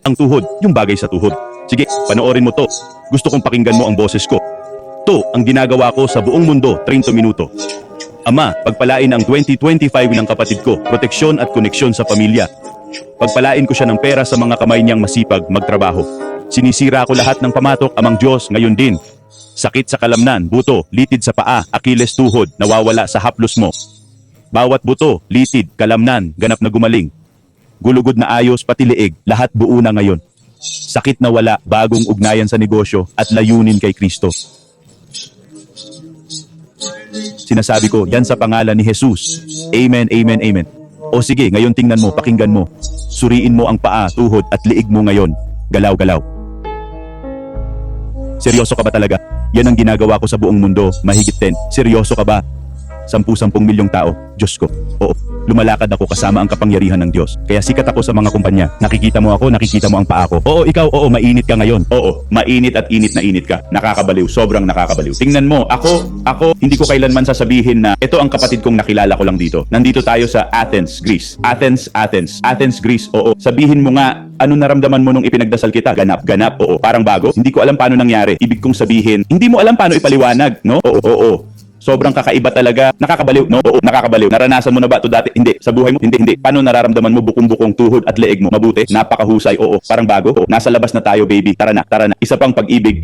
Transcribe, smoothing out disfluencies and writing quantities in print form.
Ang tuhod, yung bagay sa tuhod. Sige, panoorin mo to. Gusto kong pakinggan mo ang boses ko. To ang ginagawa ko sa buong mundo, 30 minuto. Ama, pagpalain ang 2025 ng kapatid ko, proteksyon at koneksyon sa pamilya. Pagpalain ko siya ng pera sa mga kamay niyang masipag magtrabaho. Sinisira ko lahat ng pamatok, Amang Diyos, ngayon din. Sakit sa kalamnan, buto, litid sa paa, Akiles tuhod, nawawala sa haplos mo. Bawat buto, litid, kalamnan, ganap na gumaling. Gulugod na ayos, pati liig, lahat buo na ngayon. Sakit na wala, bagong ugnayan sa negosyo at layunin kay Kristo. Sinasabi ko, yan sa pangalan ni Jesus. Amen, amen, amen. O sige, ngayon tingnan mo, pakinggan mo. Suriin mo ang paa, tuhod at liig mo ngayon. Galaw-galaw. Seryoso ka ba talaga? Yan ang ginagawa ko sa buong mundo, mahigit 10. Seryoso ka ba? 10-10 milyong tao, Diyos ko. Oo, lumalakad ako kasama ang kapangyarihan ng Diyos. Kaya sikat ako sa mga kumpanya. Nakikita mo ako, nakikita mo ang paa ko. Oo, ikaw, oo, mainit ka ngayon. Oo, mainit at init na init ka. Nakakabaliw, sobrang nakakabaliw. Tingnan mo, ako, hindi ko kailanman sasabihin na ito ang kapatid kong nakilala ko lang dito. Nandito tayo sa Athens, Greece. Athens, Greece. Oo, sabihin mo nga, ano naramdaman mo nung ipinagdasal kita? Ganap, oo, parang bago. Hindi ko alam paano nangyari. Ibig kong sabihin, hindi mo alam paano ipaliwanag, no? Oo. Sobrang kakaiba talaga. Nakakabaliw, no? Oo, nakakabaliw. Naranasan mo na ba ito dati? Hindi. Sa buhay mo? Hindi. Paano nararamdaman mo bukong-bukong tuhod at leeg mo? Mabuti? Napakahusay. Oo, parang bago. Oo, nasa labas na tayo, baby. Tara na. Isa pang pag-ibig.